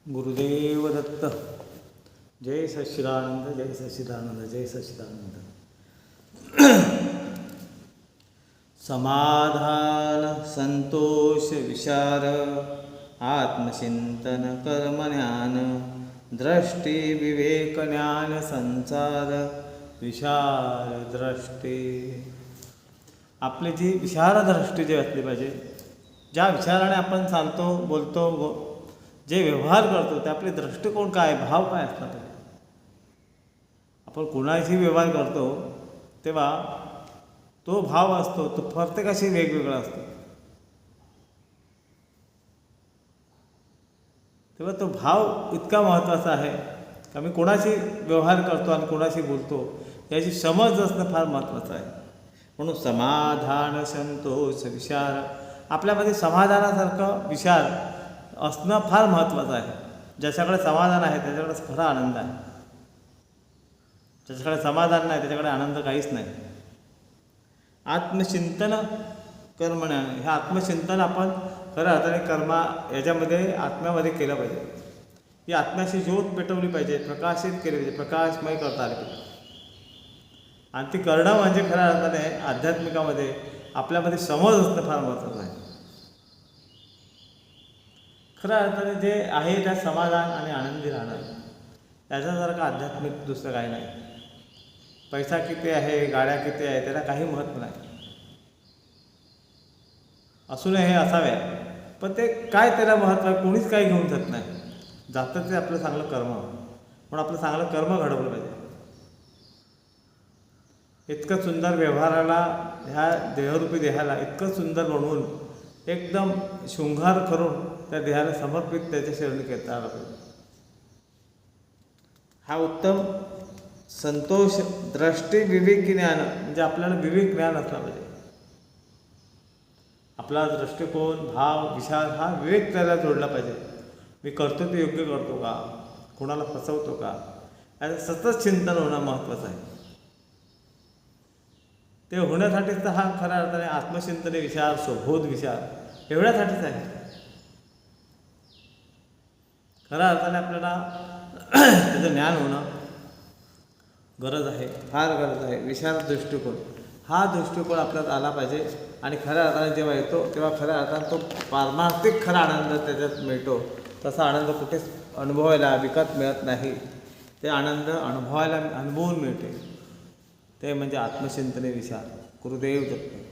गुरुदेव दत्त. जय सच्चिदानंद, जय सच्चिदानंद, जय सच्चिदानंद. समाधान, संतोष, विचार, आत्मचिंतन, कर्मज्ञान, दृष्टी, विवेक, ज्ञान, संसार, विचार दृष्टी. आपली जी विचारदृष्टी जी असली पाहिजे, ज्या विचाराने आपण चालतो, बोलतो, जे व्यवहार करतो ते आपले दृष्टिकोन काय, भाव काय असला पाहिजे. आपण कोणाशी व्यवहार करतो तेव्हा तो भाव असतो तो प्रत्येकाशी वेगवेगळा असतो. तेव्हा तो भाव इतका महत्त्वाचा आहे का मी कोणाशी व्यवहार करतो आणि कोणाशी बोलतो याची समज असणं फार महत्त्वाचं आहे. म्हणून समाधान, संतोष, विचार, आपल्यामध्ये समाधानासारखं विचार असणं फार महत्त्वाचं आहे. ज्याच्याकडे समाधान आहे त्याच्याकडे खरा आनंद आहे. ज्याच्याकडे समाधान नाही त्याच्याकडे आनंद काहीच नाही. आत्मचिंतन, कर्मज्ञान, हे आत्मचिंतन आपण खऱ्या अर्थाने कर्मा याच्यामध्ये आत्म्यामध्ये केलं पाहिजे. ही आत्म्याची ज्योत पेटवली पाहिजे, प्रकाशित केली पाहिजे, प्रकाशमय करता आली पाहिजे. आणि ती करणं म्हणजे खऱ्या अर्थाने आध्यात्मिकामध्ये आपल्यामध्ये समज असणं फार महत्त्वाचं आहे. खऱ्या अर्थाने जे आहे त्या समाधान आणि आनंदी राहणं, त्याच्यासारखं आध्यात्मिक दुसरं काही नाही. पैसा किती आहे, गाड्या किती आहे, त्याला काही महत्त्व नाही. असूनही हे असावे, पण ते काय त्याला महत्त्व आहे, कोणीच काही घेऊन जात नाही. जातं ते आपलं चांगलं कर्म. म्हणून आपलं चांगलं कर्म घडवलं पाहिजे. इतकं सुंदर व्यवहाराला, ह्या देहरूपी देहाला इतकं सुंदर बनवून एकदम शृंगार करून त्या देहाला समर्पित त्याच्या शरणी करता आला पाहिजे. हा उत्तम संतोष, दृष्टी, विवेक, ज्ञान, म्हणजे आपल्याला विवेक ज्ञान असला पाहिजे. आपला दृष्टिकोन, भाव, विचार हा विवेक त्याला जोडला पाहिजे. मी करतो ते योग्य करतो का, कोणाला फसवतो का, याचं सतत चिंतन होणं महत्त्वाचं आहे. ते होण्यासाठीच तर हा खऱ्या अर्थाने आत्मचिंतन, विचार, स्वबोध विचार एवढ्यासाठीच आहे. खऱ्या अर्थाने आपल्याला त्याचं ज्ञान होणं गरज आहे, फार गरज आहे. विचार दृष्टिकोन, हा दृष्टिकोन आपल्यात आला पाहिजे. आणि खऱ्या अर्थाने जेव्हा येतो तेव्हा खऱ्या अर्थाने तो पारमार्थिक खरा आनंद त्याच्यात मिळतो. तसा आनंद कुठेच अनुभवायला विकत मिळत नाही. ते आनंद अनुभवून मिळते. ते म्हणजे आत्मचिंतने, विचार. गुरुदेव दत्त.